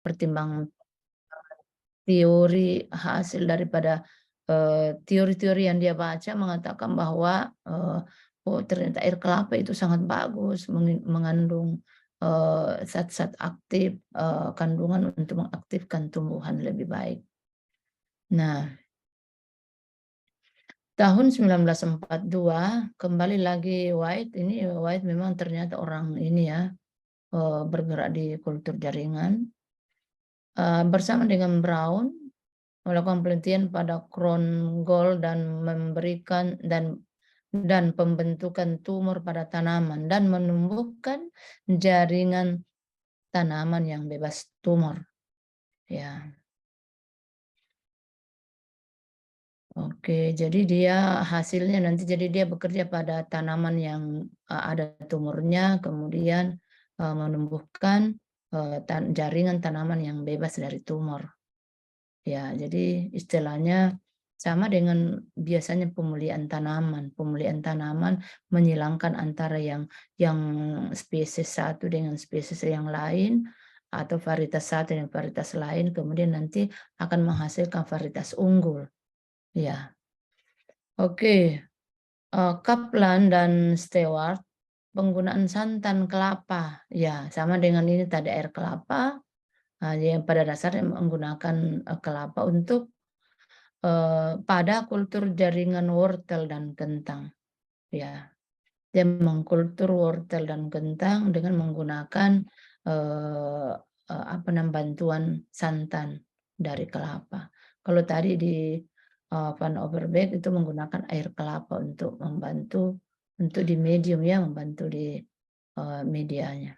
pertimbangan teori hasil daripada teori-teori yang dia baca mengatakan bahwa oh ternyata air kelapa itu sangat bagus mengandung zat-zat aktif kandungan untuk mengaktifkan tumbuhan lebih baik. Nah, tahun 1942 kembali lagi White memang ternyata orang ini ya bergerak di kultur jaringan bersama dengan Brown melakukan penelitian pada crown gall dan memberikan dan pembentukan tumor pada tanaman dan menumbuhkan jaringan tanaman yang bebas tumor. Ya. Oke, jadi dia hasilnya nanti jadi dia bekerja pada tanaman yang ada tumornya, kemudian menumbuhkan jaringan tanaman yang bebas dari tumor. Ya, jadi istilahnya sama dengan biasanya pemulihan tanaman. Pemulihan tanaman menghilangkan antara yang spesies satu dengan spesies yang lain atau varietas satu dengan varietas lain, kemudian nanti akan menghasilkan varietas unggul. Ya, oke. Kaplan dan Stewart penggunaan santan kelapa, ya sama dengan ini tadi air kelapa, yang pada dasarnya menggunakan kelapa untuk pada kultur jaringan wortel dan kentang, ya. Dia mengkultur wortel dan kentang dengan menggunakan bantuan santan dari kelapa. Kalau tadi di Van Overbeek itu menggunakan air kelapa untuk membantu untuk di medium ya, membantu di medianya.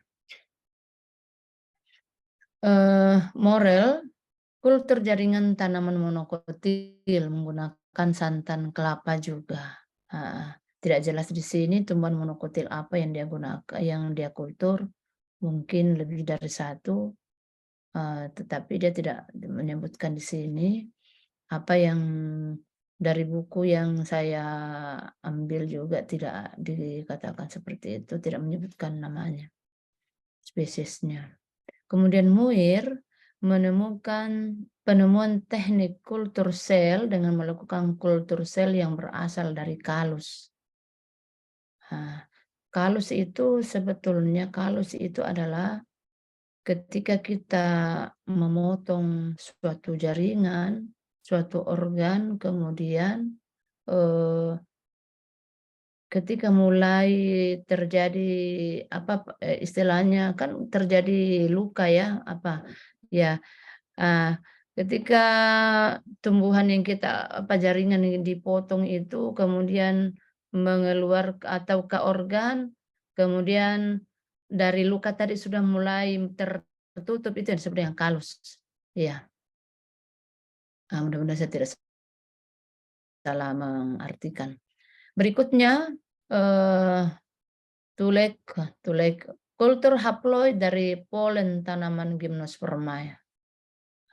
Morel, kultur jaringan tanaman monokotil menggunakan santan kelapa juga. Tidak jelas di sini tumbuhan monokotil apa yang dia gunakan, yang dia kultur, mungkin lebih dari satu, tetapi dia tidak menyebutkan di sini. Apa yang dari buku yang saya ambil juga tidak dikatakan seperti itu, tidak menyebutkan namanya, spesiesnya. Kemudian Muir menemukan penemuan teknik kultur sel dengan melakukan kultur sel yang berasal dari kalus. Kalus itu sebetulnya adalah ketika kita memotong suatu jaringan, suatu organ, kemudian ketika mulai terjadi istilahnya kan terjadi luka ya ya ketika tumbuhan yang jaringan yang dipotong itu kemudian mengeluar atau ke organ, kemudian dari luka tadi sudah mulai tertutup, itu yang disebut dengan kalus. Ya, mudah-mudahan saya tidak salah mengartikan. Berikutnya tulek kultur haploid dari polen tanaman Gymnospermae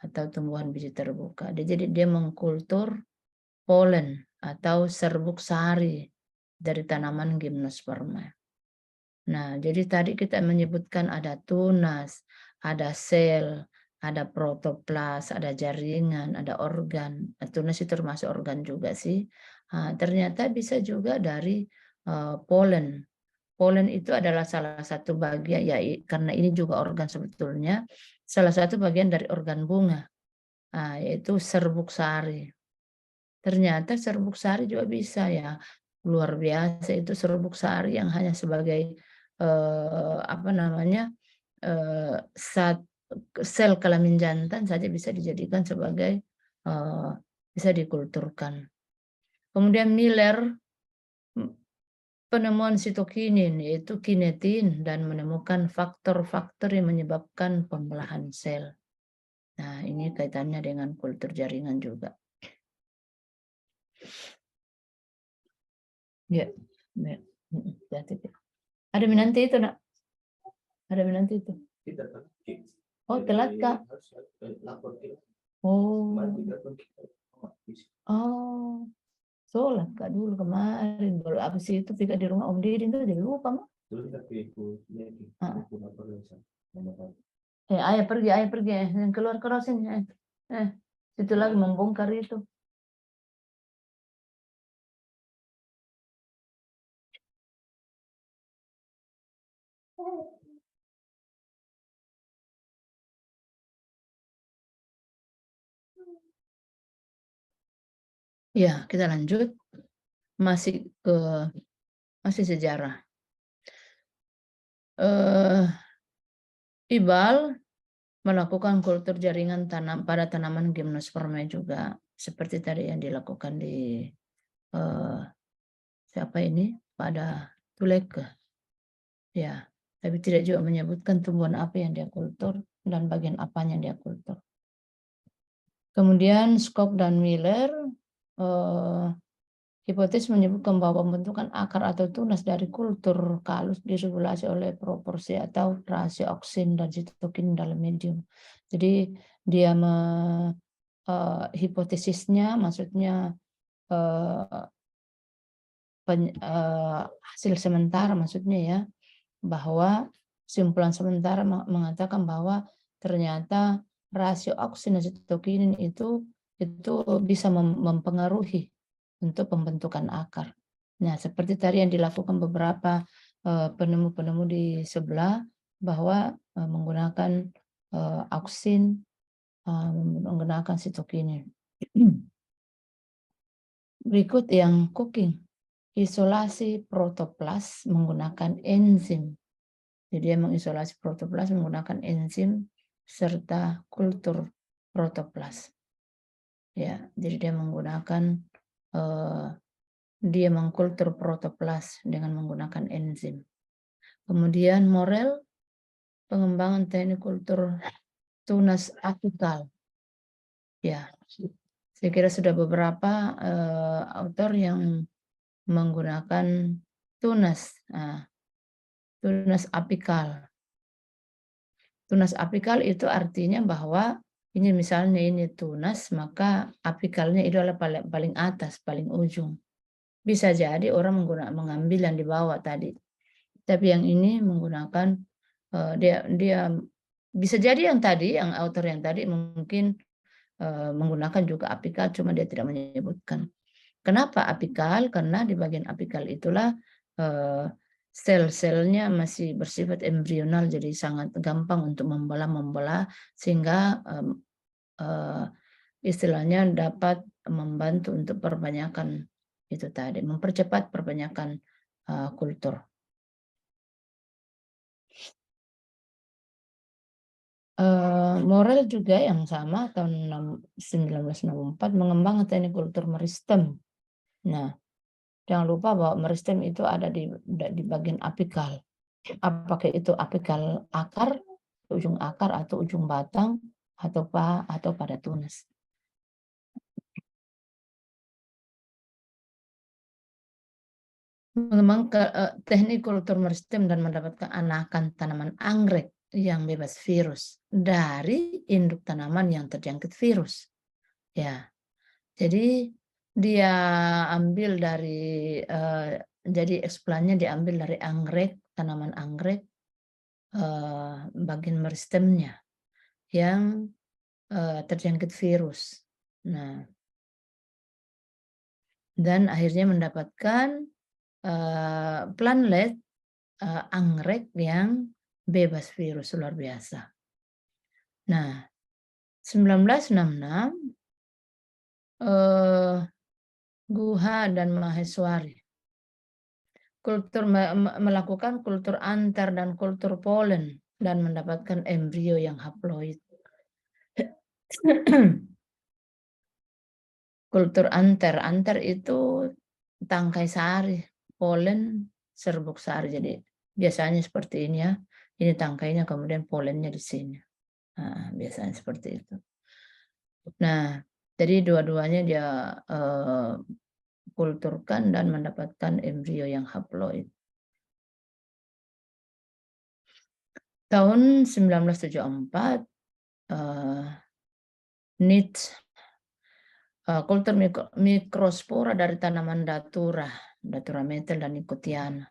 atau tumbuhan biji terbuka. Jadi dia mengkultur polen atau serbuk sari dari tanaman Gymnospermae. Nah, jadi tadi kita menyebutkan ada tunas, ada sel, ada protoplas, ada jaringan, ada organ. Tunas itu termasuk organ juga sih. Ternyata bisa juga dari polen. Polen itu adalah salah satu bagian, ya karena ini juga organ sebetulnya, salah satu bagian dari organ bunga, yaitu serbuk sari. Ternyata serbuk sari juga bisa ya, luar biasa itu serbuk sari yang hanya sebagai sel kelamin jantan saja bisa dijadikan sebagai bisa dikulturkan. Kemudian Miller penemuan sitokinin yaitu kinetin dan menemukan faktor-faktor yang menyebabkan pembelahan sel. Nah, ini kaitannya dengan kultur jaringan juga. Ya, ada menanti itu nak? Ada menanti itu? Oh, telat kak? Oh, sholat kak dulu kemarin. Baru abis itu pikir di rumah Om Didin tuh jadi lupa mah. Ayah pergi, keluar keras sini. Situ lagi membongkar itu. Ya, kita lanjut. Masih ke masih sejarah. Ibal melakukan kultur jaringan tanam pada tanaman gimnospermae juga, seperti tadi yang dilakukan di siapa ini, pada Tuleke. Ya, tapi tidak juga menyebutkan tumbuhan apa yang dia kultur dan bagian apanya yang dia kultur. Kemudian Skok dan Miller hipotesis menyebutkan bahwa pembentukan akar atau tunas dari kultur kalus diregulasi oleh proporsi atau rasio oksin dan sitokin dalam medium. Jadi dia hipotesisnya, maksudnya hasil sementara, maksudnya ya, bahwa kesimpulan sementara mengatakan bahwa ternyata rasio oksin dan sitokinin itu bisa mempengaruhi untuk pembentukan akar. Nah, seperti tadi yang dilakukan beberapa penemu-penemu di sebelah, bahwa menggunakan oksin, menggunakan sitokinin. Berikut yang cooking. Isolasi protoplas menggunakan enzim. Jadi dia mengisolasi protoplas menggunakan enzim serta kultur protoplas. Ya, jadi dia menggunakan dia mengkultur protoplas dengan menggunakan enzim. Kemudian Morel, pengembangan teknik kultur tunas apikal. Ya, saya kira sudah beberapa autor yang menggunakan tunas, tunas apikal. Tunas apikal itu artinya bahwa ini misalnya ini tunas, maka apikalnya itu adalah paling atas, paling ujung. Bisa jadi orang mengambil yang di bawah tadi. Tapi yang ini menggunakan dia bisa jadi yang tadi, yang autor yang tadi mungkin menggunakan juga apikal, cuma dia tidak menyebutkan. Kenapa apikal? Karena di bagian apikal itulah sel-selnya masih bersifat embrional, jadi sangat gampang untuk membelah, sehingga istilahnya dapat membantu untuk perbanyakan itu tadi, mempercepat perbanyakan kultur. Morel juga yang sama tahun 1964 mengembangkan teknik kultur meristem. Nah, jangan lupa bahwa meristem itu ada di bagian apikal. Apakah itu apikal akar, ujung akar atau ujung batang, atau pada tunas. Mengembangkan teknik kultur meristem dan mendapatkan anakan tanaman anggrek yang bebas virus dari induk tanaman yang terjangkit virus. Ya, jadi dia ambil dari jadi eksplantnya diambil dari anggrek, tanaman anggrek, bagian meristemnya yang terjangkit virus. Nah, dan akhirnya mendapatkan planlet anggrek yang bebas virus, luar biasa. Nah, 1966 Guha dan Maheswari melakukan kultur antar dan kultur polen dan mendapatkan embrio yang haploid. Kultur antar itu tangkai sari, polen serbuk sari. Jadi biasanya seperti ini ya. Ini tangkainya, kemudian polennya di sini. Nah, biasanya seperti itu. Nah, jadi dua-duanya dia kulturkan dan mendapatkan embrio yang haploid. Tahun 1974, Nietzsche, kultur mikrospora dari tanaman datura metel dan nikotiana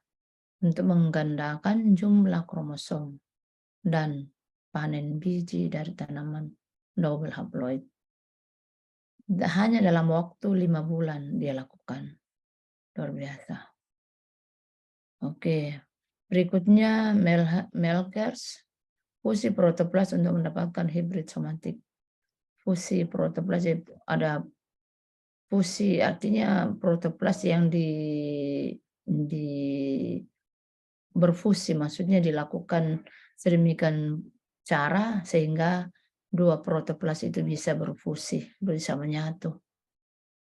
untuk menggandakan jumlah kromosom dan panen biji dari tanaman double haploid. Hanya dalam waktu 5 bulan dia lakukan. Luar biasa. Oke. Berikutnya Melkers, fusi protoplas untuk mendapatkan hibrid somatik. Fusi protoplas itu ada fusi, artinya protoplas yang di berfusi, maksudnya dilakukan sedemikian cara sehingga dua protoplas itu bisa berfusi, bisa menyatu.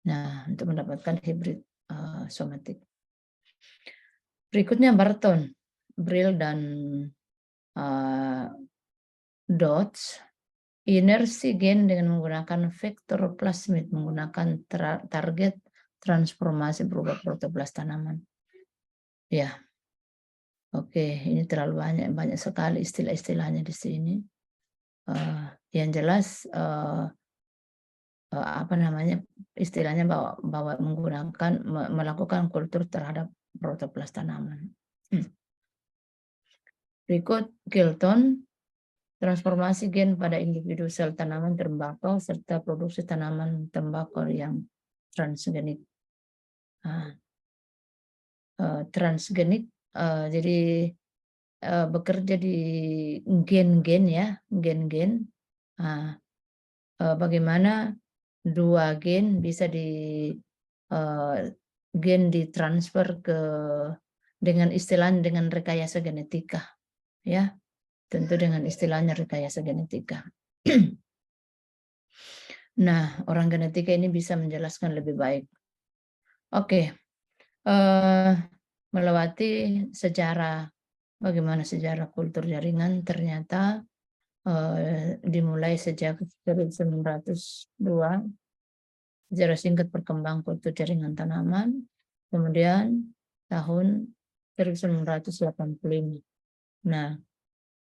Nah, untuk mendapatkan hibrid somatik. Berikutnya Barton, Brill dan Dodds, inersi gen dengan menggunakan vektor plasmid menggunakan target transformasi berubah protoplas tanaman. Ya, oke, ini terlalu banyak sekali istilah-istilahnya di sini. Yang jelas apa namanya istilahnya bahwa melakukan kultur terhadap protoplas tanaman. Berikut Gilton, transformasi gen pada individu sel tanaman tembakau serta produksi tanaman tembakau yang transgenik. Transgenik jadi bekerja di gen-gen ya, gen-gen. Bagaimana dua gen bisa gen ditransfer dengan istilahnya dengan rekayasa genetika, ya. Tentu dengan istilahnya rekayasa genetika. Nah, orang genetika ini bisa menjelaskan lebih baik. Oke, melewati sejarah, bagaimana sejarah kultur jaringan ternyata dimulai sejak 1902, sejarah singkat perkembangan kultur jaringan tanaman, kemudian tahun 1985. Nah,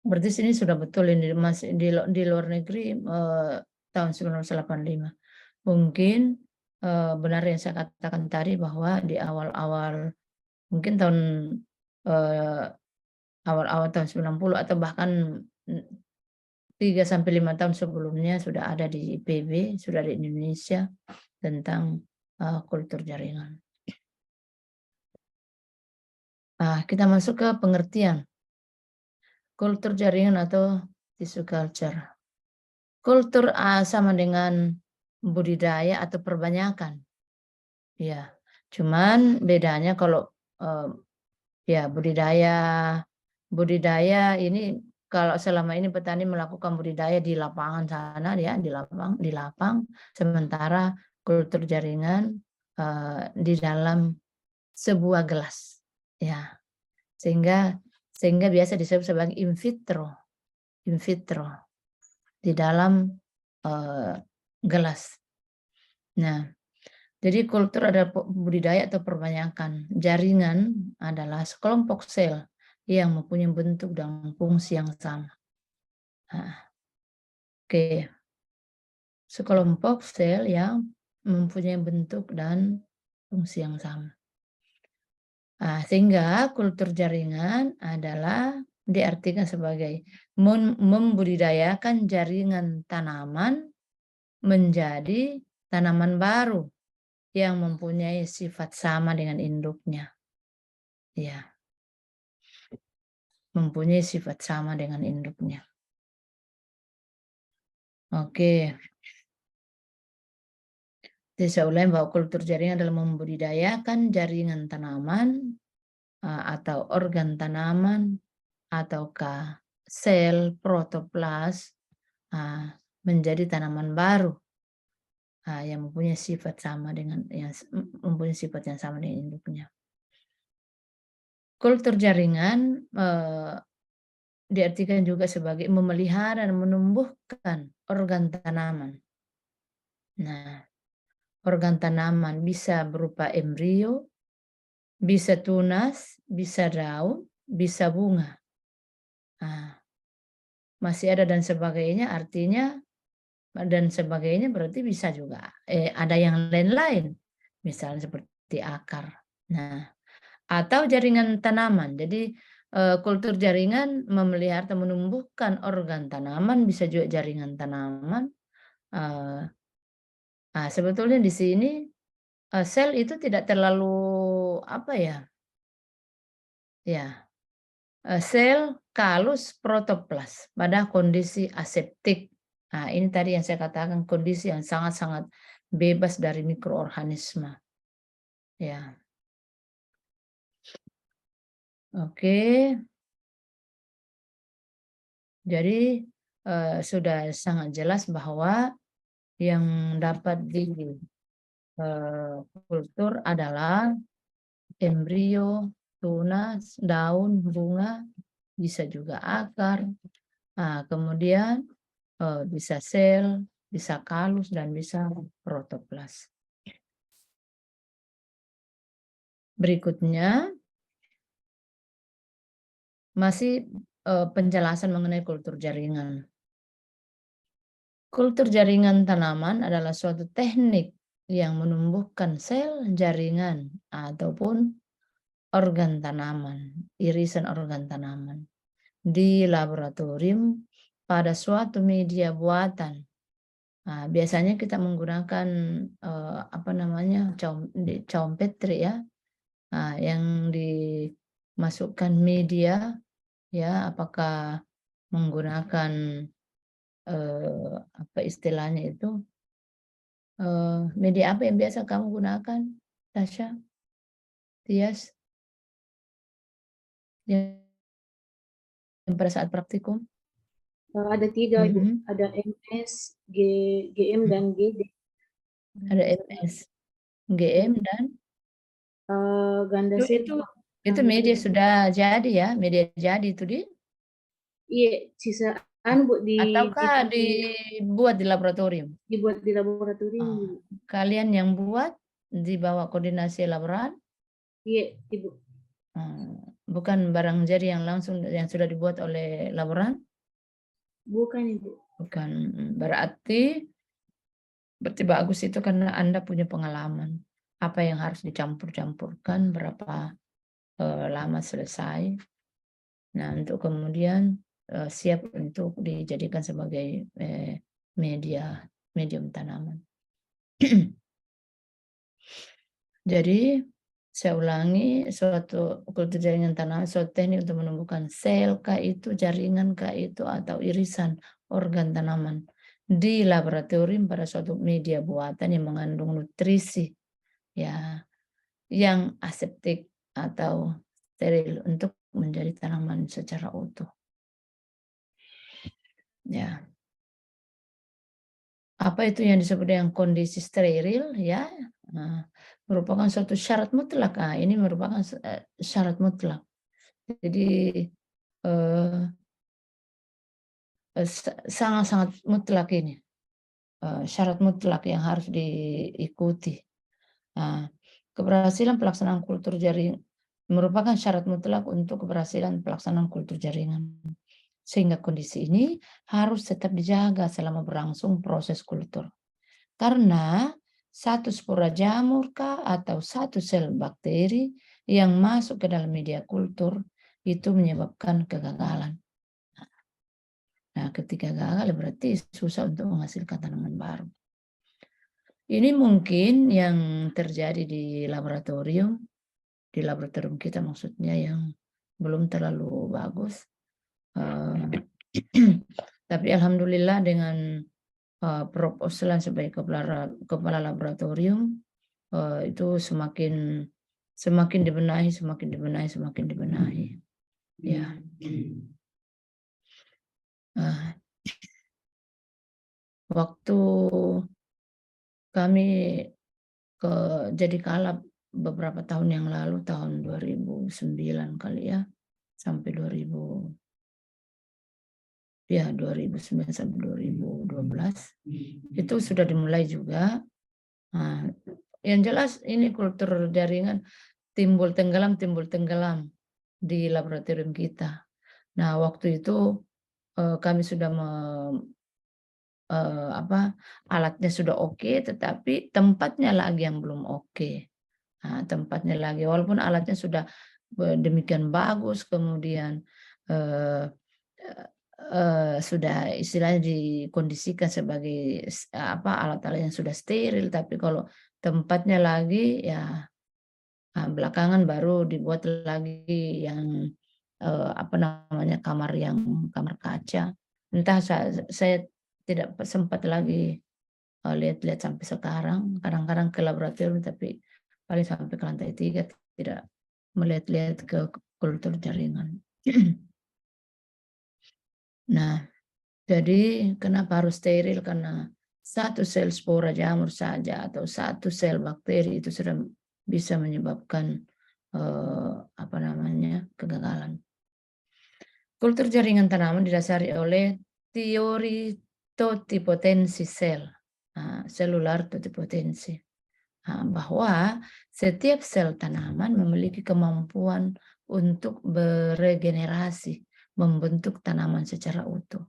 berarti sini sudah betul ini masih di luar negeri tahun 1985. Mungkin benar yang saya katakan tadi bahwa di awal-awal mungkin tahun awal-awal tahun 90 atau bahkan 3-5 tahun sebelumnya sudah ada di IPB, sudah di Indonesia tentang kultur jaringan. Kita masuk ke pengertian kultur jaringan atau tissue culture. Kultur sama dengan budidaya atau perbanyakan. Ya, cuman bedanya kalau ya budidaya ini kalau selama ini petani melakukan budidaya di lapangan sana ya, di lapang, sementara kultur jaringan di dalam sebuah gelas ya, sehingga biasa disebut sebagai in vitro di dalam gelas. Nah, jadi kultur ada budidaya atau perbanyakan. Jaringan adalah sekelompok sel yang mempunyai bentuk dan fungsi yang sama. Oke. Sekelompok sel yang mempunyai bentuk dan fungsi yang sama. Sehingga kultur jaringan adalah diartikan sebagai membudidayakan jaringan tanaman menjadi tanaman baru yang mempunyai sifat sama dengan induknya. Ya. Mempunyai sifat sama dengan induknya. Oke. Jadi saya ulangi bahwa kultur jaringan adalah membudidayakan jaringan tanaman atau organ tanaman ataukah sel protoplas menjadi tanaman baru yang mempunyai sifat yang sama dengan induknya. Kultur jaringan diartikan juga sebagai memelihara dan menumbuhkan organ tanaman. Nah, organ tanaman bisa berupa embrio, bisa tunas, bisa daun, bisa bunga. Masih ada dan sebagainya, artinya dan sebagainya berarti bisa juga ada yang lain-lain, misalnya seperti akar. Nah, atau jaringan tanaman. Jadi kultur jaringan memelihara atau menumbuhkan organ tanaman, bisa juga jaringan tanaman. Sebetulnya di sini, sel itu tidak terlalu apa ya, sel kalus protoplas pada kondisi aseptik. Ini tadi yang saya katakan kondisi yang sangat-sangat bebas dari mikroorganisme. Ya, oke. Jadi, sudah sangat jelas bahwa yang dapat kultur adalah embrio, tunas, daun, bunga, bisa juga akar, kemudian, bisa sel, bisa kalus, dan bisa protoplas. Berikutnya masih, penjelasan mengenai kultur jaringan. Kultur jaringan tanaman adalah suatu teknik yang menumbuhkan sel jaringan ataupun organ tanaman, irisan organ tanaman di laboratorium pada suatu media buatan. Biasanya kita menggunakan caum petri ya, yang dimasukkan media ya, apakah menggunakan apa istilahnya itu, media apa yang biasa kamu gunakan, Tasya, Tias, yang pada saat praktikum? Ada 3, Ibu. Ada MS, GM, dan GD. Ada MS, GM, dan ganda sel. itu media sudah jadi ya, media jadi itu Iya, sisaan Bu ataukah dibuat di laboratorium? dibuat di laboratorium. Kalian yang buat di bawah koordinasi laboran? Iya, Ibu. Bukan barang jadi yang langsung yang sudah dibuat oleh laboran? Bukan, Ibu. Bukan. Berarti bagus itu karena Anda punya pengalaman. Apa yang harus dicampur-campurkan, berapa lama selesai. Nah, untuk kemudian siap untuk dijadikan sebagai medium tanaman. Jadi, saya ulangi, suatu kultur jaringan tanaman, suatu teknik untuk menumbuhkan sel, kah itu, jaringan, kah itu, atau irisan organ tanaman di laboratorium pada suatu media buatan yang mengandung nutrisi, ya, yang aseptik atau steril untuk menjadi tanaman secara utuh. Ya. Apa itu yang disebut dengan kondisi steril, ya? Merupakan suatu syarat mutlak. Ini merupakan syarat mutlak. Jadi sangat-sangat mutlak ini, syarat mutlak yang harus diikuti. Keberhasilan pelaksanaan kultur jaringan merupakan syarat mutlak untuk keberhasilan pelaksanaan kultur jaringan. Sehingga kondisi ini harus tetap dijaga selama berlangsung proses kultur. Karena satu spora jamur atau satu sel bakteri yang masuk ke dalam media kultur itu menyebabkan kegagalan. Nah, ketika gagal berarti susah untuk menghasilkan tanaman baru. Ini mungkin yang terjadi di laboratorium kita maksudnya yang belum terlalu bagus. Tapi alhamdulillah dengan Prof. Oslan sebagai kepala laboratorium itu semakin dibenahi. Ya. Waktu kami jadi kalap beberapa tahun yang lalu, tahun 2009 kali ya, sampai 2009 sampai 2012 itu sudah dimulai juga. Yang jelas ini kultur jaringan timbul tenggelam di laboratorium kita. Nah, waktu itu kami sudah alatnya sudah oke, tetapi tempatnya lagi yang belum oke. Tempatnya lagi, walaupun alatnya sudah demikian bagus, kemudian sudah istilahnya dikondisikan sebagai alat-alat yang sudah steril, tapi kalau tempatnya lagi ya belakangan baru dibuat lagi yang kamar kaca. Entah saya tidak sempat lagi lihat-lihat sampai sekarang. Kadang-kadang ke laboratorium tapi paling sampai ke lantai 3, tidak melihat-lihat ke kultur jaringan. Nah, jadi kenapa harus steril? Karena satu sel spora jamur saja atau satu sel bakteri itu sudah bisa menyebabkan kegagalan. Kultur jaringan tanaman didasari oleh teori totipotensi sel, selular totipotensi, bahwa setiap sel tanaman memiliki kemampuan untuk beregenerasi, membentuk tanaman secara utuh.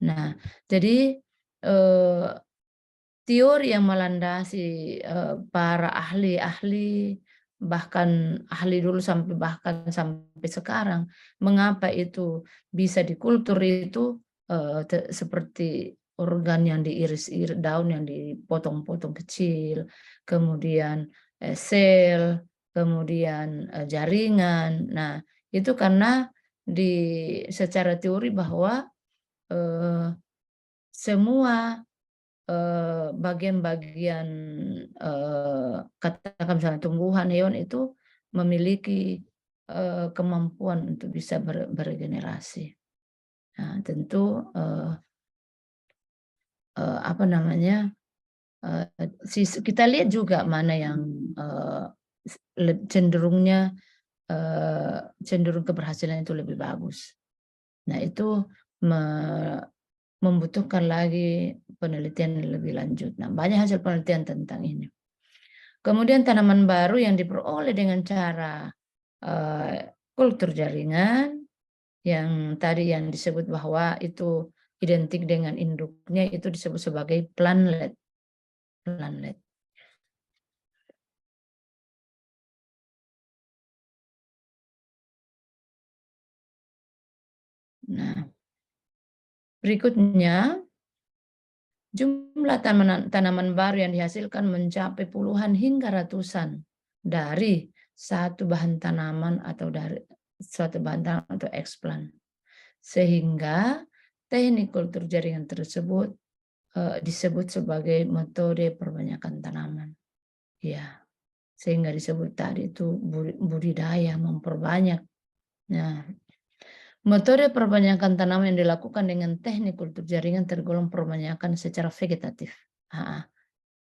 Nah, jadi teori yang melandasi para ahli-ahli, bahkan ahli dulu bahkan sampai sekarang, mengapa itu bisa dikultur itu seperti organ yang diiris-iris, daun yang dipotong-potong kecil, kemudian sel, kemudian jaringan. Nah, itu karena secara teori bahwa semua bagian-bagian katakan misalnya tumbuhan, hewan itu memiliki kemampuan untuk bisa beregenerasi. Nah, tentu kita lihat juga mana yang cenderung keberhasilan itu lebih bagus. Nah, itu membutuhkan lagi penelitian lebih lanjut. Nah, banyak hasil penelitian tentang ini. Kemudian tanaman baru yang diperoleh dengan cara kultur jaringan, yang tadi yang disebut bahwa itu identik dengan induknya, itu disebut sebagai plantlet. Nah, berikutnya, jumlah tanaman baru yang dihasilkan mencapai puluhan hingga ratusan dari satu bahan tanaman atau eksplan. Sehingga teknik kultur jaringan tersebut disebut sebagai metode perbanyakan tanaman. Ya, sehingga disebut tadi itu budidaya, memperbanyak. Nah, metode perbanyakan tanaman yang dilakukan dengan teknik kultur jaringan tergolong perbanyakan secara vegetatif.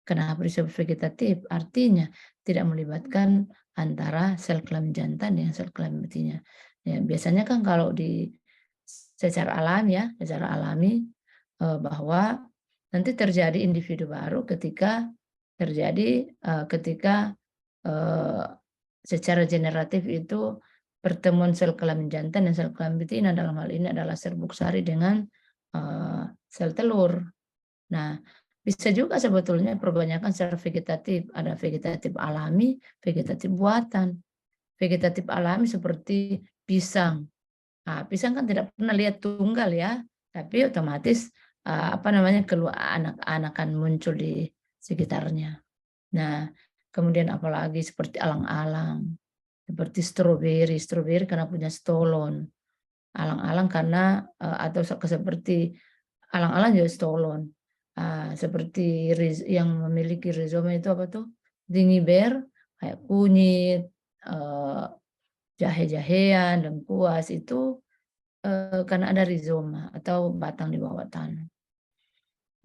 Kenapa disebut vegetatif? Artinya tidak melibatkan antara sel kelamin jantan dengan sel kelamin betina. Ya, biasanya kan kalau secara alami bahwa nanti terjadi individu baru ketika secara generatif itu pertemuan sel kelamin jantan dan sel kelamin betina, dalam hal ini adalah serbuk sari dengan sel telur. Nah, bisa juga sebetulnya perbanyakan secara vegetatif. Ada vegetatif alami, vegetatif buatan. Vegetatif alami seperti pisang. Pisang kan tidak pernah lihat tunggal ya, tapi otomatis keluar anak-anak kan muncul di sekitarnya. Nah, kemudian apalagi seperti alang-alang, seperti stroberi karena punya stolon. Alang-alang karena atau seperti alang-alang juga stolon. Seperti yang memiliki rizoma itu apa tuh? Dingiber, kayak kunyit, jahe-jahean, lengkuas itu karena ada rizoma atau batang di bawah tanah.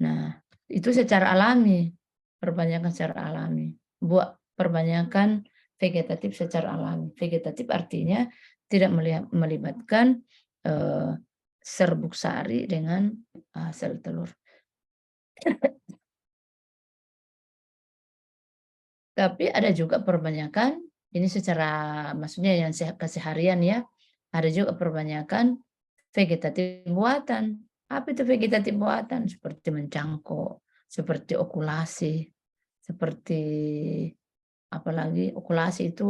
Nah, itu secara alami, perbanyakan secara alami. Perbanyakan vegetatif secara alami. Vegetatif artinya tidak melibatkan serbuk sari dengan sel telur. Tapi ada juga perbanyakan, ini secara maksudnya yang keseharian ya, ada juga perbanyakan vegetatif buatan. Apa itu vegetatif buatan? Seperti mencangkok, seperti okulasi, seperti apalagi okulasi itu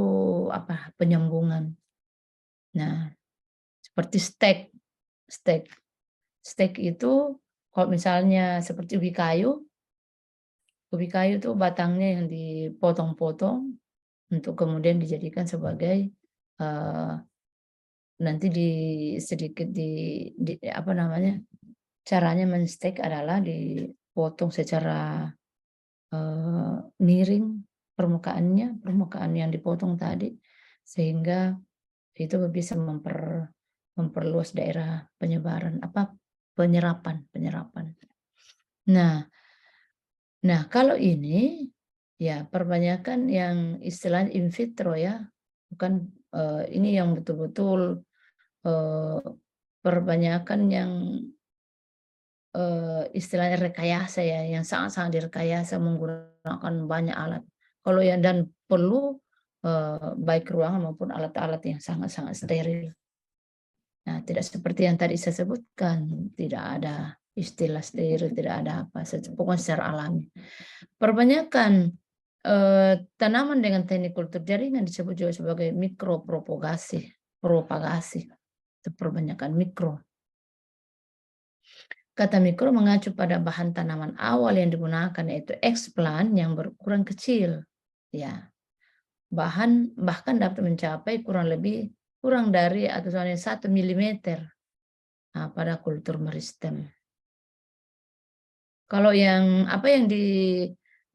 penyambungan. Nah, seperti stek itu kalau misalnya seperti ubi kayu itu batangnya yang dipotong-potong untuk kemudian dijadikan sebagai nanti sedikit apa namanya, caranya menstek adalah dipotong secara miring permukaan yang dipotong tadi, sehingga itu bisa memperluas daerah penyerapan. Nah kalau ini ya perbanyakan yang istilahnya in vitro ya, bukan ini yang betul-betul perbanyakan yang istilahnya rekayasa ya, yang sangat-sangat direkayasa menggunakan banyak alat. Kalau yang dan perlu baik ruangan maupun alat-alat yang sangat-sangat steril. Nah, tidak seperti yang tadi saya sebutkan, tidak ada istilah steril, tidak ada apa, pokoknya secara alami. Perbanyakan tanaman dengan teknik kultur jaringan disebut juga sebagai mikropropagasi, itu perbanyakan mikro. Kata mikro mengacu pada bahan tanaman awal yang digunakan, yaitu eksplan yang berukuran kecil. Ya, bahkan dapat mencapai kurang dari atau 1 mm pada kultur meristem. Kalau apa yang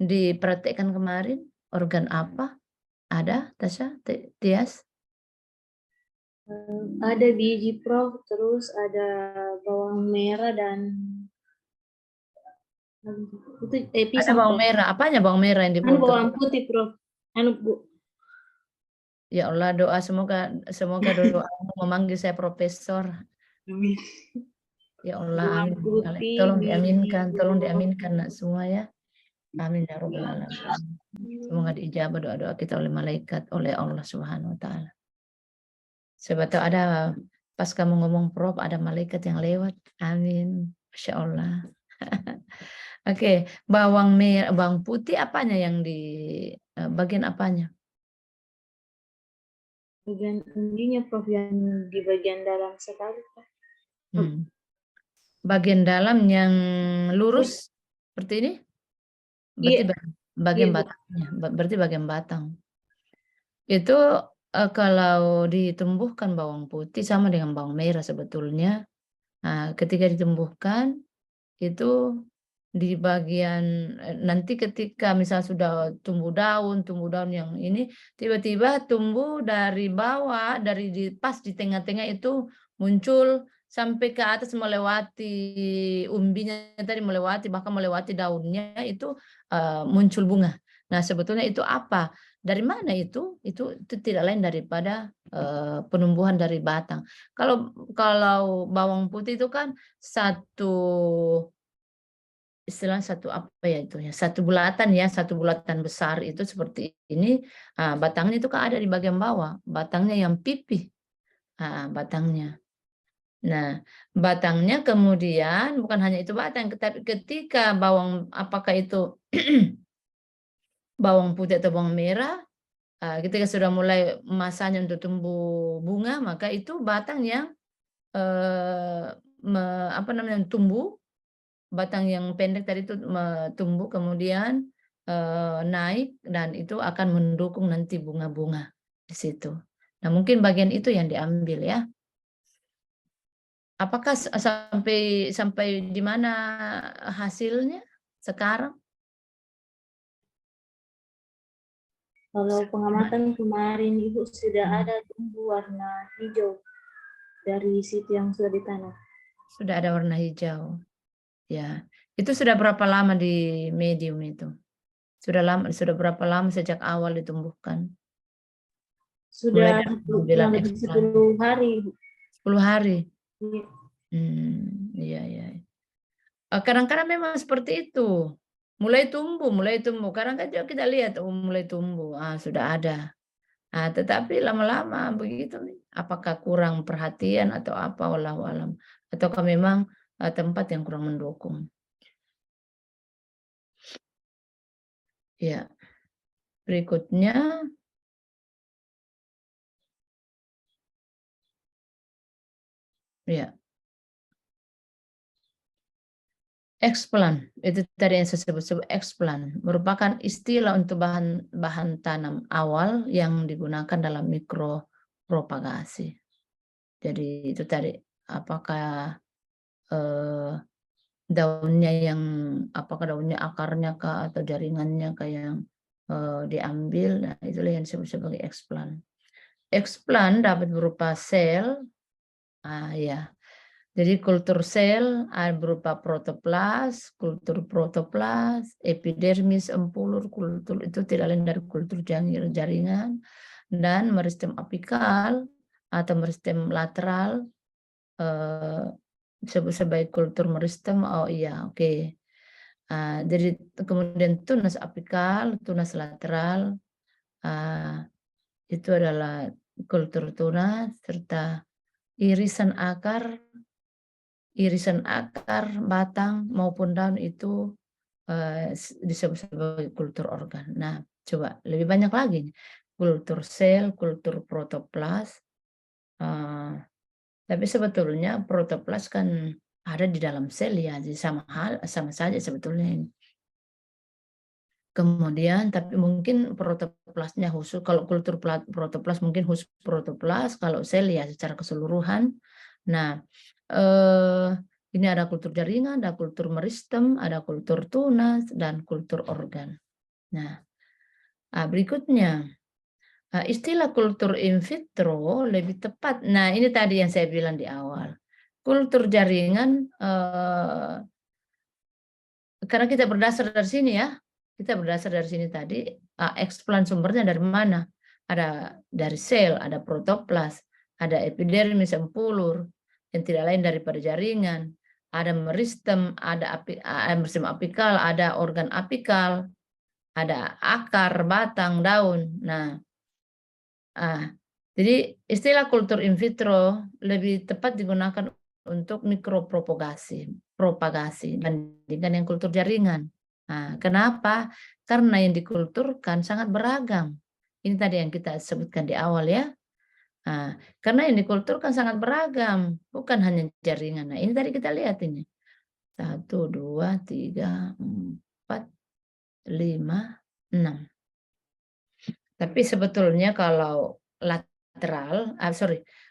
dipraktekkan kemarin, organ apa? Ada, Tasya, Tias? Ada biji, Prof, terus ada bawang merah dan itu Ada pisang, bawang Prof. merah. Apanya bawang merah yang dipotong? Bawang putih, Prof. Bu. Ya Allah, doa semoga doa memanggil saya profesor. Amin. Ya Allah, Bawang amin. putih, biji, Tolong bawang. diaminkan nak semua ya. Amin ya Rabbal Alamin. Semoga diijabah doa-doa kita oleh malaikat, oleh Allah Subhanahu wa Ta'ala. Sebab tahu ada pas kamu ngomong Prof, ada malaikat yang lewat. Amin. Masya Allah. Oke, bawang putih apanya yang bagian apanya? Bagian ininya, Prof, yang di bagian dalam sekali, Prof. Bagian dalam yang lurus seperti ini? Berarti Iya. bagian Iya, Bu. batangnya. Berarti bagian batang. Itu kalau ditumbuhkan bawang putih sama dengan bawang merah sebetulnya. Nah, ketika ditumbuhkan itu di bagian nanti ketika misal sudah tumbuh daun yang ini tiba-tiba tumbuh dari bawah, pas di tengah-tengah itu muncul sampai ke atas melewati umbinya tadi, bahkan melewati daunnya itu muncul bunga. Nah, sebetulnya itu apa? Dari mana itu? Itu tidak lain daripada penumbuhan dari batang. Kalau bawang putih itu kan istilah satu apa ya itu ya, satu bulatan besar itu seperti ini. Batangnya itu kan ada di bagian bawah, batangnya yang pipih. Batangnya. Nah, batangnya kemudian bukan hanya itu batang, tetapi ketika apakah itu bawang putih atau bawang merah, ketika sudah mulai masanya untuk tumbuh bunga, maka itu batang yang tumbuh, batang yang pendek tadi itu tumbuh kemudian naik dan itu akan mendukung nanti bunga-bunga di situ. Nah, mungkin bagian itu yang diambil ya. Apakah sampai di mana hasilnya sekarang? Kalau pengamatan kemarin Ibu sudah ada tumbuh warna hijau dari situ yang sudah ditanam. Sudah ada warna hijau. Ya. Itu sudah berapa lama di medium itu? Sudah berapa lama sejak awal ditumbuhkan? Mulai Sudah dari kurang pengambilan lebih eksplan. 10 hari. 10 hari? Iya. Iya, iya. Kadang-kadang memang seperti itu. Mulai tumbuh. Kadang-kadang juga kita lihat, mulai tumbuh. Sudah ada. Tetapi lama-lama begitu nih. Apakah kurang perhatian atau apa, wallahu alam. Ataukah memang tempat yang kurang mendukung. Ya. Berikutnya. Ya. Eksplan, itu tadi yang saya sebut eksplan, merupakan istilah untuk bahan tanam awal yang digunakan dalam mikropropagasi. Jadi itu tadi, apakah daunnya apakah daunnya, akarnya kah, atau jaringannya kah yang diambil, nah itulah yang disebut sebagai eksplan. Eksplan dapat berupa sel, ya. Jadi kultur sel berupa protoplas, kultur protoplas, epidermis, empulur, kultur itu tidak lain dari kultur jaringan, dan meristem apikal atau meristem lateral disebut sebagai kultur meristem. Oh iya, oke. Jadi kemudian tunas apikal, tunas lateral, itu adalah kultur tunas, serta irisan akar, batang maupun daun itu disebut sebagai kultur organ. Nah, coba lebih banyak lagi nih. Kultur sel, kultur protoplas. Tapi sebetulnya protoplas kan ada di dalam sel ya, jadi sama saja sebetulnya ini. Kemudian tapi mungkin protoplasnya khusus, kalau kultur protoplas mungkin khusus protoplas, kalau sel ya secara keseluruhan. Nah, ini ada kultur jaringan, ada kultur meristem, ada kultur tunas, dan kultur organ. Nah, berikutnya istilah kultur in vitro lebih tepat. Nah, ini tadi yang saya bilang di awal. Kultur jaringan, karena kita berdasar dari sini ya, kita berdasar dari sini tadi, eksplan sumbernya dari mana? Ada dari sel, ada protoplas, ada epidermis, empulur, yang tidak lain daripada jaringan, ada meristem, ada meristem apikal, ada organ apikal, ada akar, batang, daun. Nah, jadi istilah kultur in vitro lebih tepat digunakan untuk mikropropagasi dibandingkan yang kultur jaringan. Nah, kenapa? Karena yang dikulturkan sangat beragam. Ini tadi yang kita sebutkan di awal ya. Nah, karena yang dikulturkan sangat beragam, bukan hanya jaringan. Nah, ini tadi kita lihat ini. 1, 2, 3, 4, 5, 6. Tapi sebetulnya kalau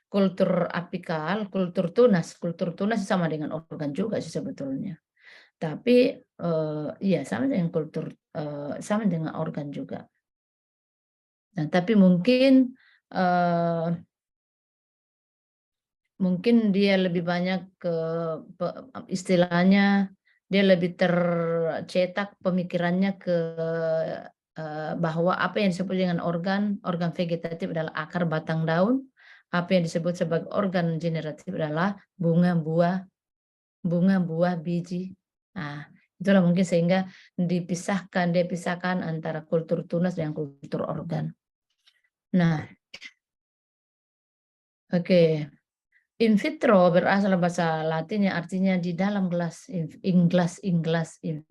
kultur apikal, kultur tunas sama dengan organ juga sih sebetulnya. Tapi iya sama dengan organ juga. Nah, tapi mungkin dia lebih banyak ke istilahnya, dia lebih tercetak pemikirannya ke bahwa apa yang disebut dengan organ vegetatif adalah akar, batang, daun. Apa yang disebut sebagai organ generatif adalah bunga, buah, biji. Nah, itulah mungkin sehingga dipisahkan antara kultur tunas dan kultur organ. Nah, oke. In vitro berasal bahasa Latin yang artinya di dalam gelas, in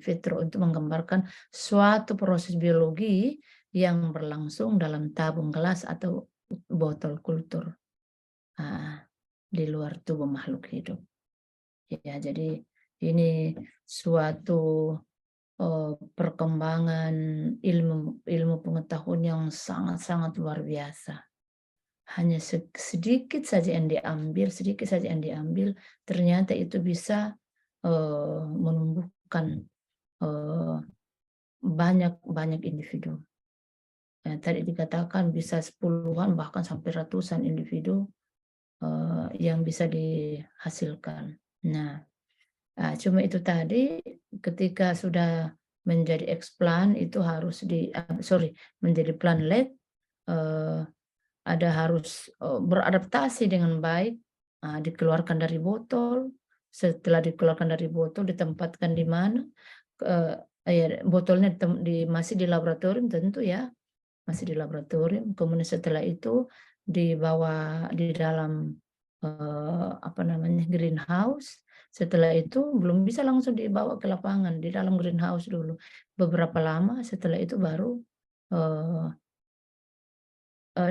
vitro, untuk menggambarkan suatu proses biologi yang berlangsung dalam tabung gelas atau botol kultur di luar tubuh makhluk hidup. Ya, jadi ini suatu perkembangan ilmu pengetahuan yang sangat-sangat luar biasa. Hanya sedikit saja yang diambil, ternyata itu bisa menumbuhkan banyak individu. Tadi dikatakan bisa 10-an bahkan sampai ratusan individu yang bisa dihasilkan. Nah, cuma itu tadi ketika sudah menjadi eksplan itu harus menjadi planlet, ada harus beradaptasi dengan baik, dikeluarkan dari botol. Setelah dikeluarkan dari botol ditempatkan di mana, botolnya masih di laboratorium tentu ya, masih di laboratorium. Kemudian setelah itu dibawa di dalam greenhouse. Setelah itu belum bisa langsung dibawa ke lapangan, di dalam greenhouse dulu beberapa lama, setelah itu baru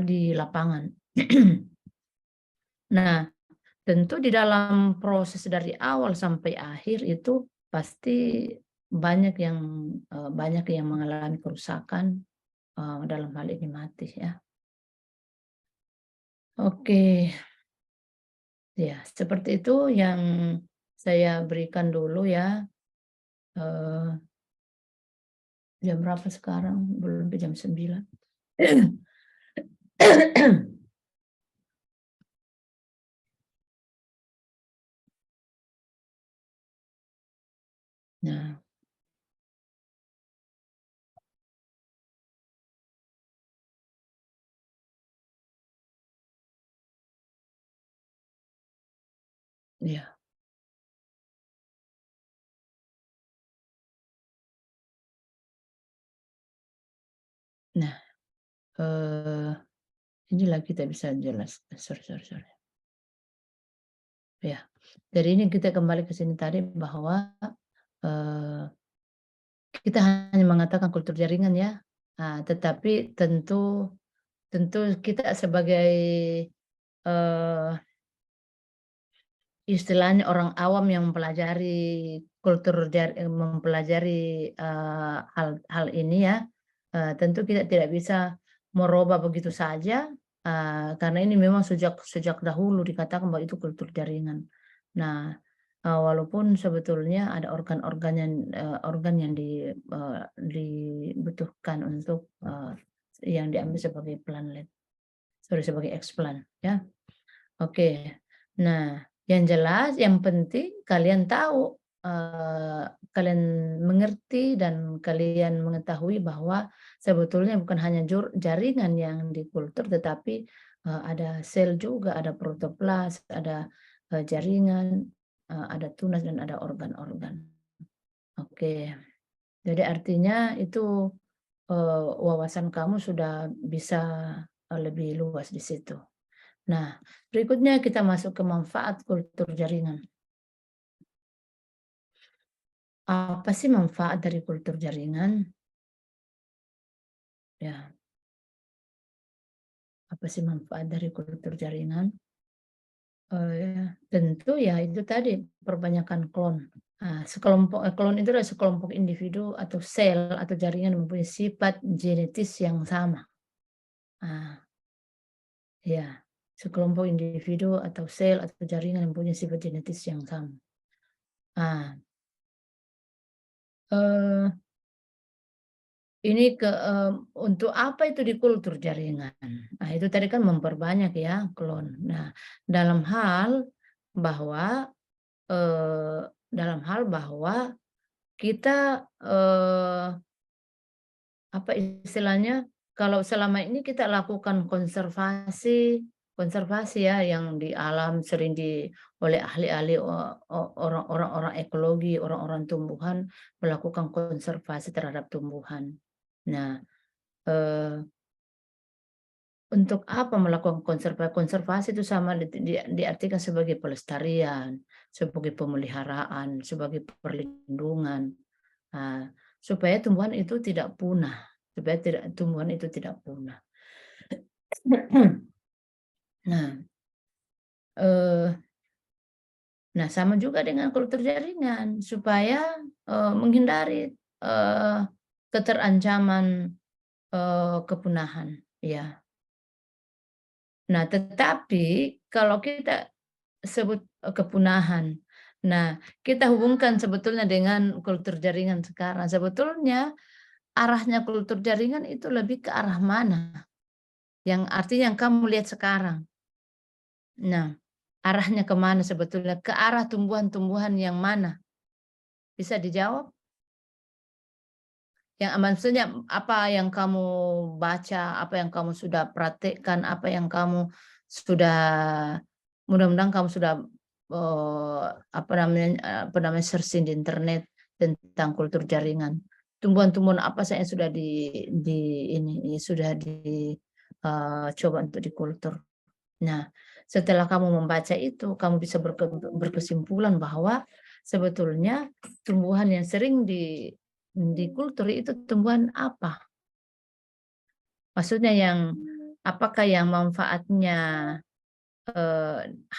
di lapangan. Nah, tentu di dalam proses dari awal sampai akhir itu pasti banyak yang mengalami kerusakan, dalam hal ini mati ya. Oke, ya seperti itu yang saya berikan dulu ya. Eee, jam berapa sekarang? Belum jam 9. Nah, iya. Nah, eee, inilah kita bisa jelas sorry sorry sorry. Ya, jadi ini kita kembali ke sini tadi bahwa, eee, kita hanya mengatakan kultur jaringan ya, tetapi tentu tentu kita sebagai, eee istilahnya orang awam yang mempelajari mempelajari, hal ini ya, tentu kita tidak bisa merubah begitu saja, karena ini memang sejak sejak dahulu dikatakan bahwa itu kultur jaringan. Nah, walaupun sebetulnya ada organ yang dibutuhkan untuk, yang diambil sebagai sebagai explant ya. Oke. Nah, yang jelas yang penting kalian tahu, kalian mengerti dan kalian mengetahui bahwa sebetulnya bukan hanya jaringan yang dikultur tetapi, ada sel juga, ada protoplas, ada, jaringan, ada tunas dan ada organ-organ. Oke. Jadi artinya itu, wawasan kamu sudah bisa, lebih luas di situ. Nah, berikutnya kita masuk ke manfaat kultur jaringan. Apa sih manfaat dari kultur jaringan? Ya, apa sih manfaat dari kultur jaringan? Tentu ya itu tadi perbanyakan klon. Klon itu adalah sekelompok individu atau sel atau jaringan yang mempunyai sifat genetis yang sama. Ah, ya, sekelompok individu atau sel atau jaringan yang mempunyai sifat genetis yang sama. Ah, eh, Ini untuk apa itu di kultur jaringan? Nah, itu tadi kan memperbanyak ya klon. Nah, dalam hal bahwa, dalam hal bahwa kita, apa istilahnya, kalau selama ini kita lakukan konservasi konservasi ya yang di alam sering oleh ahli-ahli, orang-orang ekologi, orang-orang tumbuhan melakukan konservasi terhadap tumbuhan. Nah, Eee, untuk apa melakukan konservasi itu sama diartikan sebagai pelestarian, sebagai pemeliharaan, sebagai perlindungan, ah, supaya tumbuhan itu tidak punah, tumbuhan itu tidak punah. Nah, eee, nah sama juga dengan kultur jaringan supaya, menghindari, eee, keterancaman, kepunahan, ya. Nah, tetapi kalau kita sebut, kepunahan. Nah, kita hubungkan sebetulnya dengan kultur jaringan sekarang. Sebetulnya arahnya kultur jaringan itu lebih ke arah mana? Yang artinya yang kamu lihat sekarang. Nah, arahnya ke mana sebetulnya? Ke arah tumbuhan-tumbuhan yang mana? Bisa dijawab? Yang maksudnya apa yang kamu baca, apa yang kamu sudah praktekkan, apa yang kamu sudah mudah-mudahan kamu sudah, apa namanya, searching di internet tentang kultur jaringan. Tumbuhan-tumbuhan apa saja yang sudah sudah coba untuk dikultur. Nah, setelah kamu membaca itu, kamu bisa berkesimpulan bahwa sebetulnya tumbuhan yang sering dikultur itu tumbuhan apa? Maksudnya apakah yang manfaatnya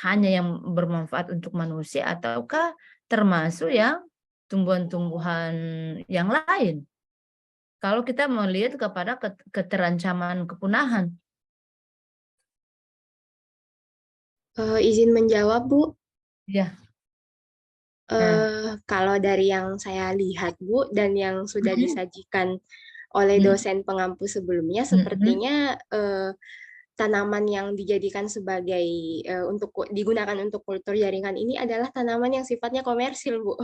hanya yang bermanfaat untuk manusia ataukah termasuk yang tumbuhan-tumbuhan yang lain? Kalau kita melihat kepada keterancaman kepunahan. Izin menjawab, Bu. Ya. Nah. Kalau dari yang saya lihat, Bu, dan yang sudah disajikan oleh Hmm. dosen pengampu sebelumnya, Hmm. sepertinya tanaman yang dijadikan sebagai digunakan untuk kultur jaringan ini adalah tanaman yang sifatnya komersil, Bu.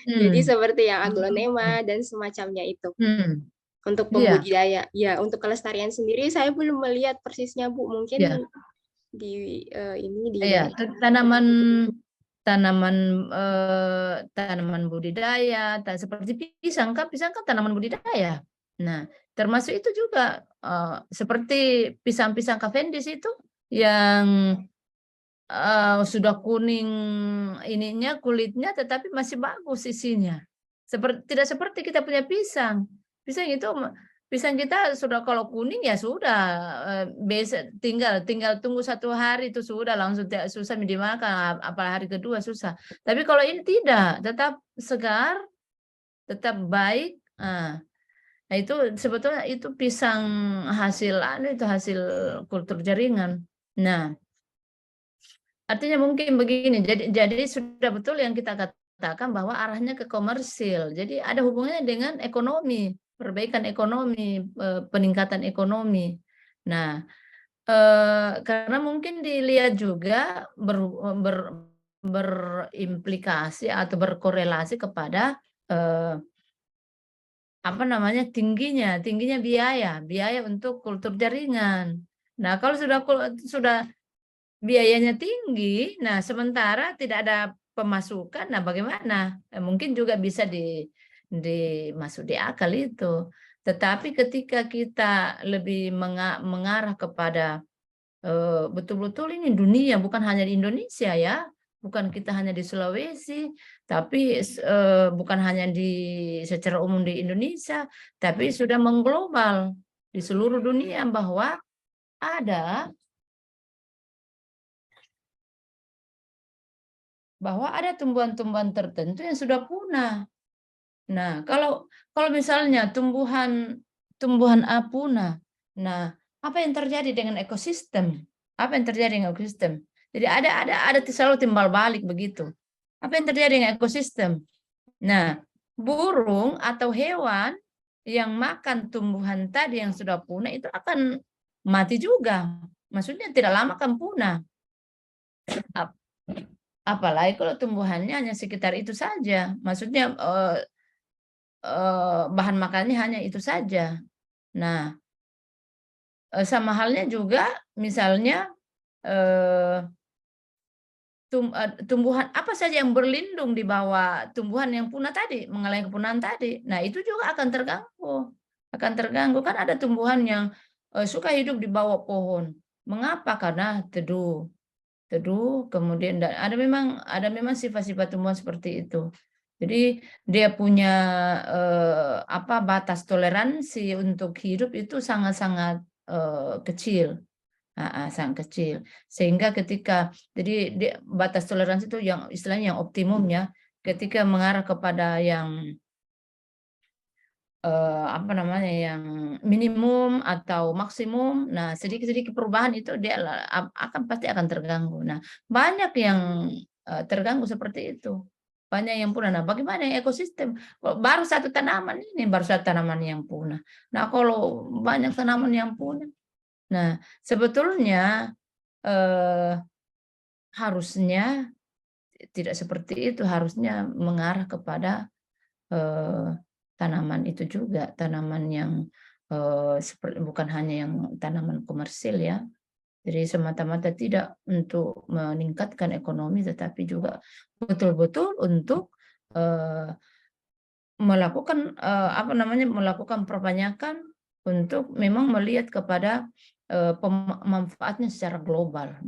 Jadi seperti yang aglonema dan semacamnya itu. Untuk pembudidaya. Ya, untuk kelestarian sendiri saya belum melihat persisnya, Bu. Mungkin Ya. di Iya, tanaman budidaya, seperti pisang kan tanaman budidaya. Nah, termasuk itu juga seperti pisang-pisang Cavendish itu yang sudah kuning ininya kulitnya, tetapi masih bagus isinya. Tidak seperti kita punya pisang. Pisang kita sudah kalau kuning ya sudah, tinggal tunggu 1 hari itu sudah langsung susah dimakan, apalagi hari kedua susah. Tapi kalau ini tidak, tetap segar, tetap baik. Nah, itu sebetulnya itu pisang hasil kultur jaringan. Nah, artinya mungkin begini, jadi sudah betul yang kita katakan bahwa arahnya ke komersil. Jadi ada hubungannya dengan ekonomi, perbaikan ekonomi, peningkatan ekonomi. Nah, karena mungkin dilihat juga berimplikasi atau berkorelasi kepada tingginya biaya untuk kultur jaringan. Nah, kalau sudah biayanya tinggi, nah sementara tidak ada pemasukan, nah bagaimana? Mungkin juga bisa masuk di akal itu. Tetapi ketika kita lebih mengarah kepada betul-betul ini dunia, bukan hanya di Indonesia ya, bukan kita hanya di Sulawesi, tapi bukan hanya secara umum di Indonesia, tapi sudah mengglobal di seluruh dunia bahwa ada tumbuhan-tumbuhan tertentu yang sudah punah. Nah, kalau misalnya tumbuhan A punah, nah apa yang terjadi dengan ekosistem? Apa yang terjadi dengan ekosistem? Jadi ada selalu timbal balik begitu. Apa yang terjadi dengan ekosistem? Nah, burung atau hewan yang makan tumbuhan tadi yang sudah punah itu akan mati juga. Maksudnya tidak lama akan punah. Apalagi kalau tumbuhannya hanya sekitar itu saja, maksudnya bahan makannya hanya itu saja. Nah, sama halnya juga misalnya tumbuhan apa saja yang berlindung di bawah tumbuhan yang punah tadi, mengalami kepunahan tadi. Nah, itu juga akan terganggu. Kan ada tumbuhan yang suka hidup di bawah pohon. Mengapa? Karena teduh, kemudian ada memang sifat-sifat tumbuhan seperti itu. Jadi dia punya batas toleransi untuk hidup itu sangat-sangat kecil, sangat kecil. Sehingga jadi batas toleransi itu yang istilahnya yang optimumnya, ketika mengarah kepada yang yang minimum atau maksimum, nah sedikit-sedikit perubahan itu dia pasti akan terganggu. Nah, banyak yang terganggu seperti itu, banyak yang punah. Nah, bagaimana ekosistem? Baru satu tanaman yang punah. Nah, kalau banyak tanaman yang punah, nah sebetulnya harusnya tidak seperti itu, harusnya mengarah kepada tanaman itu juga, tanaman yang bukan hanya yang tanaman komersil ya. Jadi semata-mata tidak untuk meningkatkan ekonomi, tetapi juga betul-betul untuk melakukan perbanyakan untuk memang melihat kepada manfaatnya secara global.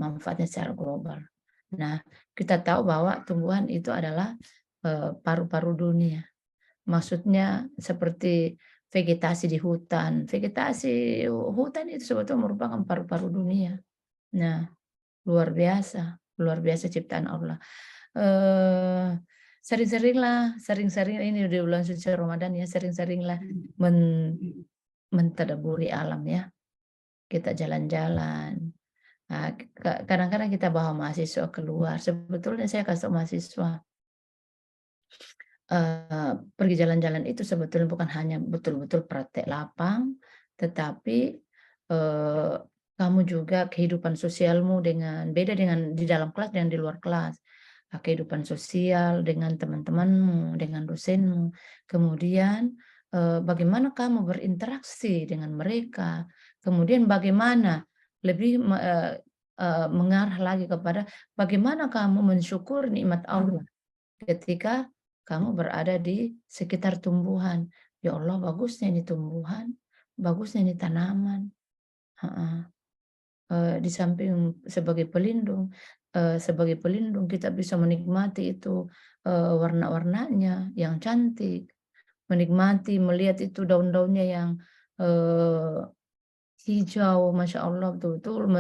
Nah, kita tahu bahwa tumbuhan itu adalah paru-paru dunia. Maksudnya seperti vegetasi di hutan. Vegetasi hutan itu sebetulnya merupakan paru-paru dunia. Nah, luar biasa ciptaan Allah. Sering-sering ini di bulan suci Ramadan ya, sering-seringlah mentadaburi alam ya. Kita jalan-jalan. Nah, kadang-kadang kita bawa mahasiswa keluar. Sebetulnya saya kasih mahasiswa pergi jalan-jalan itu sebetulnya bukan hanya betul-betul praktek lapang, tetapi kamu juga kehidupan sosialmu beda dengan di dalam kelas dan di luar kelas. Kehidupan sosial dengan teman-temanmu, dengan dosenmu. Kemudian bagaimana kamu berinteraksi dengan mereka. Kemudian bagaimana lebih mengarah lagi kepada bagaimana kamu mensyukur nikmat Allah ketika kamu berada di sekitar tumbuhan. Ya Allah, bagusnya ini tumbuhan, bagusnya ini tanaman. Di samping sebagai pelindung kita bisa menikmati itu warna-warnanya yang cantik, menikmati melihat itu daun-daunnya yang hijau, masya Allah, betul-betul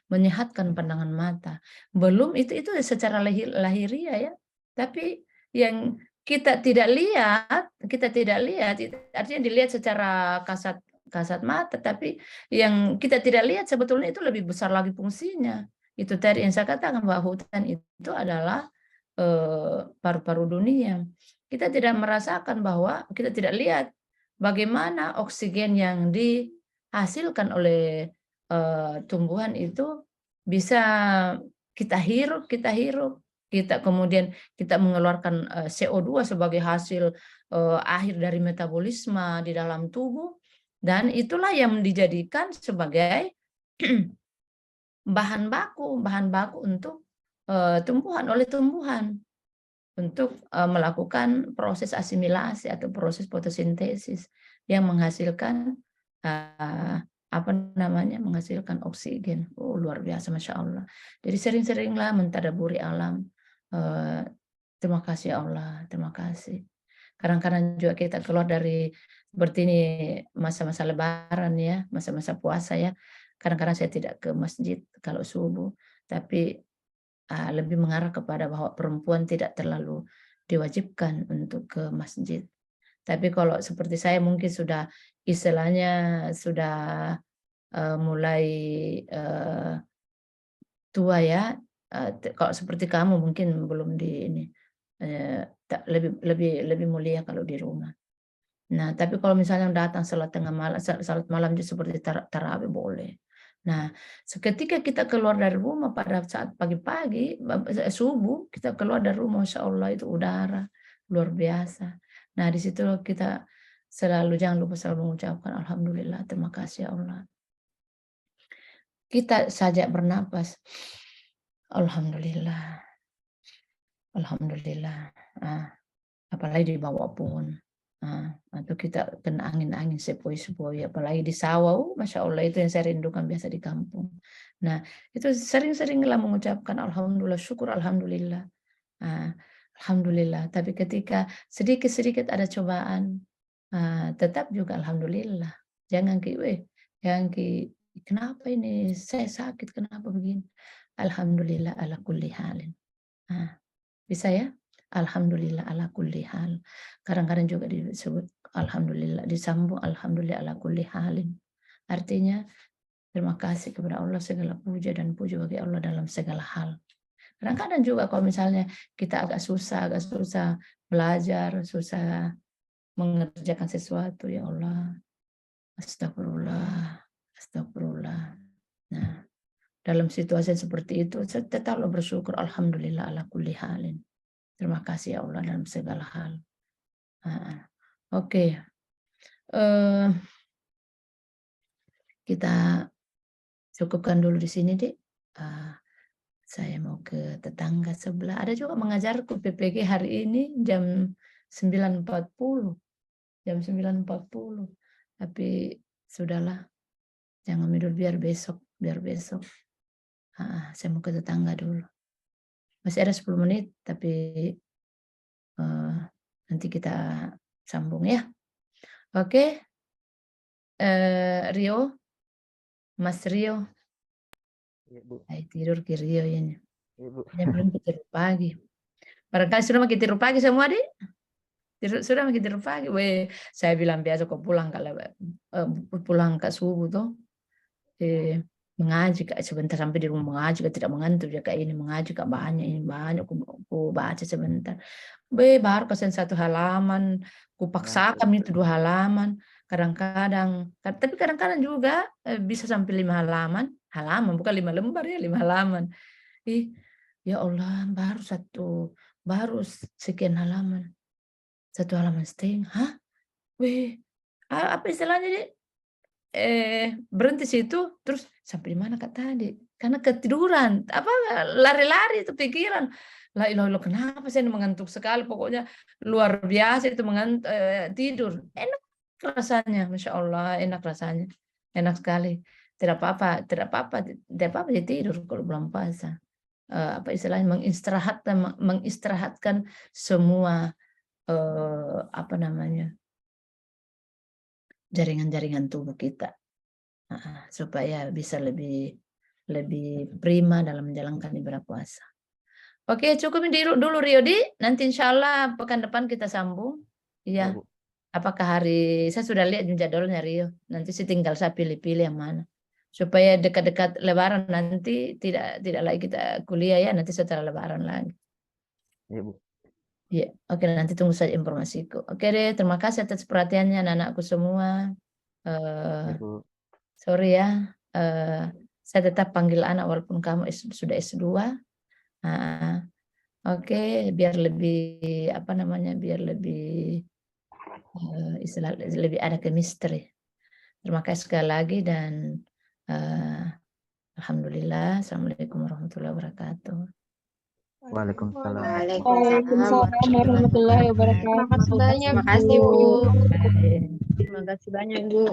menyehatkan pandangan mata. Belum itu secara lahiriah ya, tapi yang kita tidak lihat, artinya dilihat secara kasat mata, tapi yang kita tidak lihat sebetulnya itu lebih besar lagi fungsinya. Itu tadi yang saya katakan bahwa hutan itu adalah paru-paru dunia. Kita tidak merasakan bahwa kita tidak lihat bagaimana oksigen yang dihasilkan oleh tumbuhan itu bisa kita hirup, kita kemudian kita mengeluarkan CO2 sebagai hasil akhir dari metabolisme di dalam tubuh, dan itulah yang dijadikan sebagai bahan baku untuk oleh tumbuhan untuk melakukan proses asimilasi atau proses fotosintesis yang menghasilkan menghasilkan oksigen. Luar biasa, masya Allah. Jadi sering-seringlah mentadaburi alam. Terima kasih Allah, terima kasih. Kadang-kadang juga kita keluar dari seperti ini masa-masa lebaran ya, masa-masa puasa ya. Kadang-kadang saya tidak ke masjid kalau subuh, tapi lebih mengarah kepada bahwa perempuan tidak terlalu diwajibkan untuk ke masjid. Tapi kalau seperti saya mungkin sudah istilahnya sudah mulai tua ya. Kalau seperti kamu mungkin belum di ini, lebih mulia kalau di rumah. Nah, tapi kalau misalnya datang salat malam seperti tarawih boleh. Nah, seketika kita keluar dari rumah pada saat pagi-pagi, subuh, kita keluar dari rumah, Masya Allah itu udara luar biasa. Nah, di situ kita jangan lupa selalu mengucapkan Alhamdulillah, terima kasih ya Allah. Kita saja bernapas, Alhamdulillah, Alhamdulillah. Apalagi di bawah pohon. Atau kita kena angin-angin sepoi-sepoi, apalagi di sawah, Masya Allah itu yang saya rindukan biasa di kampung. Nah, itu sering-seringlah mengucapkan Alhamdulillah, syukur Alhamdulillah. Alhamdulillah, tapi ketika sedikit-sedikit ada cobaan, tetap juga Alhamdulillah. Jangan kenapa ini saya sakit, kenapa begini? Alhamdulillah ala kulli halin. Bisa ya? Alhamdulillah ala kulli hal. Kadang-kadang juga disebut Alhamdulillah, disambung Alhamdulillah ala kulli halin. Artinya terima kasih kepada Allah, segala puja dan puji bagi Allah dalam segala hal. Kadang-kadang juga kalau misalnya kita agak susah belajar, susah mengerjakan sesuatu, ya Allah, astagfirullah, astagfirullah. Nah, dalam situasi seperti itu, saya tetaplah bersyukur Alhamdulillah ala kulli halin. Terima kasih ya Allah dalam segala hal. Oke. Kita cukupkan dulu di sini, Dek. Saya mau ke tetangga sebelah. Ada juga mengajarku PPG hari ini jam 9.40. Jam 9.40. Tapi sudahlah. Jangan tidur biar besok. Saya mau ke tetangga dulu. Masih ada 10 menit, tapi nanti kita sambung ya. Oke. Rio, Mas Rio. Iya, Bu. Hai tidur Kirio ya. Iya, Bu. Ya belum tidur pagi. Barangkali sudah makin tidur pagi semua deh. Sudah makin tidur pagi. Weh, saya bilang biasa kok pulang kalau pulang ke subuh tuh. Mengaji Kak, sebentar sampai di rumah mengaji Kak, tidak mengantuk ya Kak, ini mengaji Kak, banyak ini banyak aku baca sebentar. Baru kesan 1 halaman, kupaksakan itu 2 halaman. Kadang-kadang, tapi kadang-kadang juga bisa sampai 5 halaman bukan 5 lembar ya, 5 halaman. Ya Allah, baru sekian halaman. 1 halaman setengah. Hah? Weh, apa istilahnya Dek? Berhenti situ, terus sampai di mana Kak tadi? Karena ketiduran, lari-lari itu pikiran. La ilaha illallah, kenapa saya ini mengantuk sekali, pokoknya luar biasa itu tidur. Enak rasanya, Masya Allah, enak rasanya. Enak sekali. Tidak apa-apa dia tidur kalau bulan puasa. Apa istilahnya, mengistirahatkan semua apa namanya, jaringan-jaringan tubuh kita. Supaya bisa lebih prima dalam menjalankan ibadah puasa. Oke, cukup dulu Riodi. Nanti insya Allah pekan depan kita sambung. Iya. Bu. Apakah saya sudah lihat jadwalnya Rio. Nanti sih tinggal saya pilih-pilih yang mana. Supaya dekat-dekat Lebaran nanti tidak lagi kita kuliah ya. Nanti setelah Lebaran lagi. Iya, Bu. Ya, oke, nanti tunggu saja informasiku. Oke deh, terima kasih atas perhatiannya anak-anakku semua. Iya, Bu. Sorry ya, saya tetap panggil anak walaupun kamu sudah S2. Oke, biar lebih apa namanya, biar lebih istilah lebih ada chemistry. Terima kasih sekali lagi dan alhamdulillah. Assalamualaikum warahmatullahi wabarakatuh. Waalaikumsalam. Waalaikumsalam warahmatullahi wabarakatuh. Terima kasih Bu. Baik. Terima kasih banyak Bu.